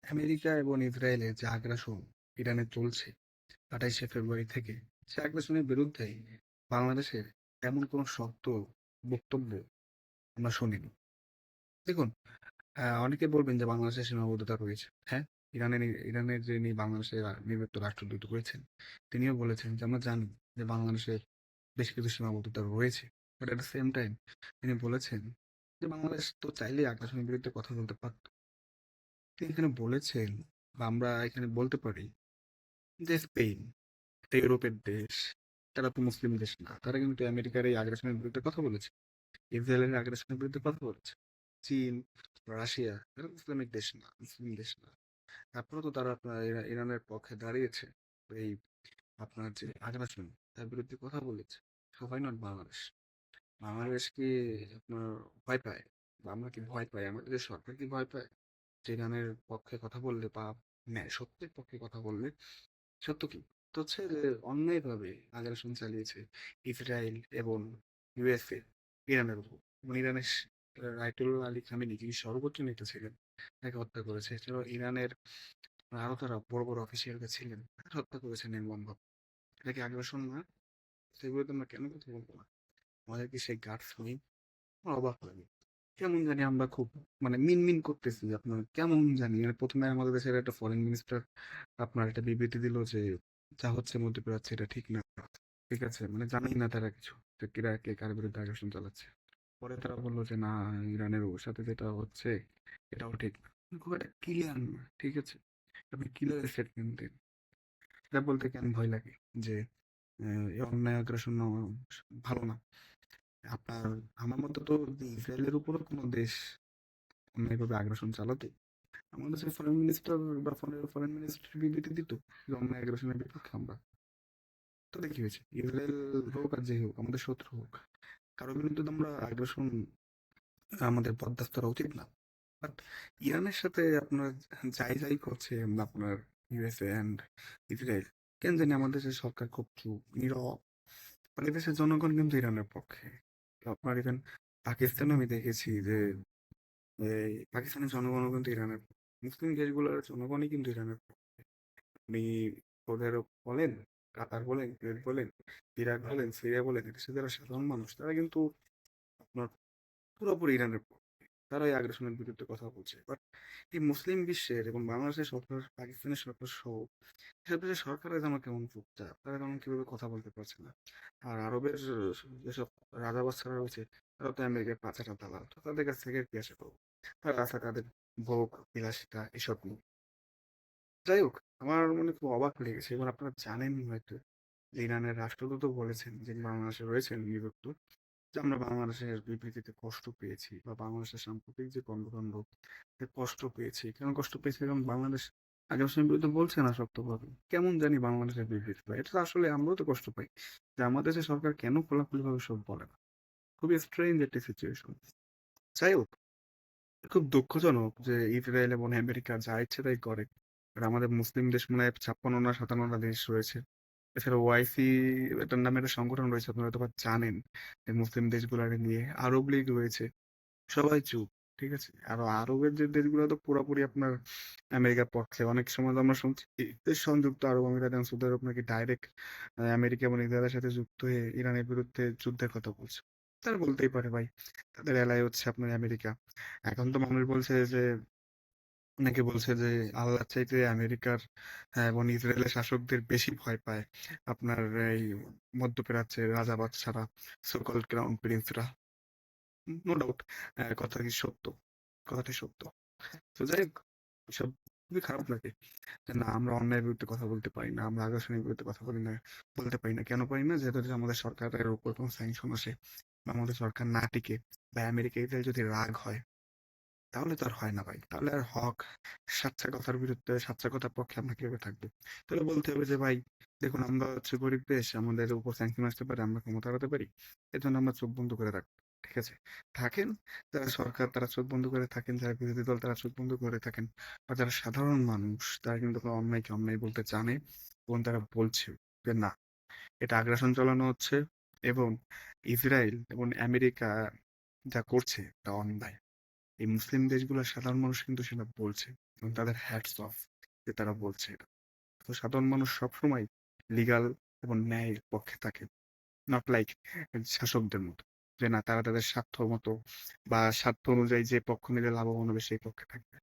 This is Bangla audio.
আমেরিকা এবং ইসরায়েলের যে আগ্রাসন ইরানে চলছে 28শে ফেব্রুয়ারি থেকে, সে আগ্রাসনের বিরুদ্ধে বাংলাদেশের এমন কোনো শক্ত বক্তব্য আমরা শুনিনি। দেখুন, অনেকে বলবেন যে বাংলাদেশের সীমাবদ্ধতা রয়েছে। হ্যাঁ, ইরানের যিনি বাংলাদেশের নিযুক্ত রাষ্ট্রদূত রয়েছেন, তিনিও বলেছেন যে আমরা জানি যে বাংলাদেশের বেশ কিছু সীমাবদ্ধতা রয়েছে। But at the same time তিনি বলেছেন যে বাংলাদেশ তো চাইলেই আগ্রাসনের বিরুদ্ধে কথা বলতে পারত। তিনি এখানে বলেছেন, বা আমরা এখানে বলতে পারি যে স্পেন, একটা ইউরোপের দেশ, তারা তো মুসলিম দেশ না। তারা কিন্তু আমেরিকার এই আগ্রাসনের বিরুদ্ধে কথা বলেছে, ইসরায়েলের আগ্রাসনের বিরুদ্ধে কথা বলেছে। চীন, রাশিয়া, এরা ইসলামিক দেশ না, মুসলিম দেশ না। তারপরেও তো তারা আপনার ইরানের পক্ষে দাঁড়িয়েছে। তো এই আপনার যে আগ্রাসন, তার বিরুদ্ধে কথা বলেছে। So why not Bangladesh? Bangladesh কি আপনার ভয় পায়? বা আমরা কি ভয় পাই? আমাদের দেশের সরকার কি ভয় পায় যে ইরানের পক্ষে কথা বললে, বা ন্যায় সত্যের পক্ষে কথা বললে? সত্য কি? তো হচ্ছে যে অন্যায়ভাবে আগ্রাসন চালিয়েছে ইসরায়েল এবং ইউএসএ ইরানের উপর। এবং ইরানের আয়াতুল্লাহ আলী খামেনি, যিনি সর্বোচ্চ নেতা ছিলেন, তাকে হত্যা করেছে। এছাড়াও ইরানের আরো তারা বড় বড় অফিসিয়ালরা ছিলেন, তাদের হত্যা করেছে নির্মমভাবে। এটা কি আগ্রাসন না? সেগুলো তো আমরা কেন কথা বলবো না? আমাদের কি সেই গাটস নেই? আমার অবাক লাগে। কেমন জানি আমরা খুব মানে মিনমিন করতেছি, আপনার কেমন জানি মানে প্রথমে আমাদের দেশের একটা ফরেন মিনিস্টার আপনার একটা বিবৃতি দিল যে যা হচ্ছে মধ্যপ্রাচ্যে এটা ঠিক না। ঠিক আছে, মানে জানেই না তারা কিছু, যে কিরা কে কার বিরুদ্ধে আগ্রাসন চালাচ্ছে। পরে তারা বললো যে না, ইরানের ওর সাথে যেটা হচ্ছে এটাও ঠিক না। খুব একটা ক্লিয়ার না, ঠিক আছে? আপনি ক্লিয়ার স্টেটমেন্ট দিন। এটা বলতে কেন ভয় লাগে যে এই অন্যায় আগ্রাসন ভালো না? আপনার আমার মতে তো যে ইসরায়েলের উপরও কোনো দেশ অন্যায়ভাবে আগ্রাসন চালাতো, আমাদের দেশের ফরেন মিনিস্টার বা ফরেন মিনিস্টার বিবৃতি দিত যে অন্যায় আগ্রাসনের বিপক্ষে আমরা। তাতে কি হয়েছে? ইসরায়েল হোক আর যে হোক, আমাদের শত্রু হোক, কারো বিরুদ্ধে তো আমরা আগ্রাসন আমাদের বরদাস্ত করা উচিত না। বাট ইরানের সাথে আপনার যাই যাই করছে আপনার ইউএসএ অ্যান্ড ইসরায়েল, কেন জানি আমাদের দেশের সরকার খুব চুপ, নীরব। মানে দেশের জনগণ কিন্তু ইরানের পক্ষে। তো আপনার ইভেন পাকিস্তানে আমি দেখেছি যে এই পাকিস্তানের জনগণও কিন্তু ইরানের পক্ষে। মুসলিম দেশগুলোর জনগণই কিন্তু ইরানের পক্ষে। আপনি ওদের বলেন, কাতার বলেন, কুয়েত বলেন, ইরাক বলেন, সিরিয়া বলেন, এদেশে যারা সাধারণ মানুষ তারা কিন্তু আপনার পুরোপুরি ইরানের পক্ষে। তারা এই আগ্রাসনের বিরুদ্ধে কথা বলছে। বাট এই মুসলিম বিশ্বের এবং বাংলাদেশের সরকার, পাকিস্তানের সরকার সহ এসব দেশের সরকারের যেন কেমন চুপচাপ, তারা যেমন কিভাবে কথা বলতে পারছে না। আর আরবের যেসব রাজা বাদশারা রয়েছে, তারা তো আমেরিকার পাচাটা দালাল, তো তাদের কাছ থেকে কি আশা করবো? তারা আছে তাদের ভোগ বিলাসিতা এসব নিয়ে। যাই হোক, আমার মনে খুব অবাক লেগেছে। এবং আপনারা জানেন হয়তো যে ইরানের রাষ্ট্রদূতও বলেছেন, যিনি বাংলাদেশে রয়েছেন নিযুক্ত, যে আমরা বাংলাদেশের বিবৃতিতে কষ্ট পেয়েছি, বা বাংলাদেশের সাম্প্রতিক যে কর্মকাণ্ড কষ্ট পেয়েছি। কেন কষ্ট পেয়েছি? কারণ বাংলাদেশ আগ্রাসনের বিরুদ্ধে বলছে না শক্তভাবে। কেমন জানি বাংলাদেশের বিবৃতি পাই, এটা তো আসলে আমরাও তো কষ্ট পাই যে আমাদের দেশের সরকার কেন খোলাখুলি ভাবে সব বলে না। খুবই স্ট্রেঞ্জ একটি সিচুয়েশন। যাই হোক, খুব দুঃখজনক যে ইসরায়েল এবং আমেরিকা যা ইচ্ছে তাই করে। আর আমাদের মুসলিম দেশ মনে হয় 56 না 57টা দেশ রয়েছে। এছাড়া ওআইসি এটার নামে একটা সংগঠন রয়েছে, আপনারা হয়তো বা জানেন, যে মুসলিম দেশগুলোকে নিয়ে আরব লীগ রয়েছে। সবাই চুপ, ঠিক আছে? আর আরবের যে দেশগুলো তো পুরোপুরি আপনার আমেরিকার পক্ষে। অনেক সময় তো আমরা শুনছি যে সংযুক্ত আরব আমিরাত এবং সৌদি আরব নাকি ডাইরেক্ট আমেরিকা এবং ইসরায়েলের সাথে যুক্ত হয়ে ইরানের বিরুদ্ধে যুদ্ধের কথা বলছে। তারা বলতেই পারে ভাই, তাদের এলাই হচ্ছে আপনার আমেরিকা। এখন তো মানুষ বলছে যে, অনেকে বলছে যে আল্লাহর চাইতে আমেরিকার এবং ইসরায়েলের শাসকদের বেশি ভয় পায় আপনার এই মধ্যপ্রাচ্যের রাজা বাদশারা, সোকল্ড ক্রাউন প্রিন্সরা। নো ডাউট, কথা কি সত্য, কথাটি সত্য। তো যাই হোক, এসব খুবই খারাপ লাগে যে না, আমরা অন্যায়ের বিরুদ্ধে কথা বলতে পারি না, আমরা আগ্রাসনের বিরুদ্ধে কথা বলি না, বলতে পারি না। কেন পারি না? যেহেতু হচ্ছে আমাদের সরকারের উপর কোনো স্যাংশন আসে, বা আমাদের সরকার না টিকে, বা আমেরিকা ইসরায়েল যদি রাগ হয়, তাহলে তো আর হয় না ভাই। তাহলে আর হক, সাচ্চা কথার বিরুদ্ধে, সাচ্চা কথার পক্ষে আমরা কিভাবে থাকবো? তাহলে বলতে হবে যে ভাই, দেখুন আমরা হচ্ছে গরিব দেশ, আমাদের উপর স্যাংশন আসতে পারে, আমরা ক্ষমতা হারাতে পারি, এজন্য আমরা চোখ বন্ধ করে রাখবো। ঠিক আছে? থাকেন যারা সরকার, তারা চোখ বন্ধ করে থাকেন, যারা বিরোধী দল তারা চোখ বন্ধ করে থাকেন। আর যারা সাধারণ মানুষ, তারা কিন্তু কোনো অন্যায়কে অন্যায় বলতে জানে, এবং তারা বলছে যে না, এটা আগ্রাসন চালানো হচ্ছে, এবং ইসরায়েল এবং আমেরিকা যা করছে তা অন্যায়। এই মুসলিম দেশগুলোর সাধারণ মানুষ কিন্তু সেটা বলছে। এবং তাদের হ্যাটস অফ যে তারা বলছে এটা। তো সাধারণ মানুষ সবসময় লিগাল এবং ন্যায়ের পক্ষে থাকে, নট লাইক শাসকদের মতো, যে না তারা তাদের স্বার্থ মতো বা স্বার্থ অনুযায়ী যে পক্ষ নিলে লাভবান হবে সেই পক্ষে থাকবে।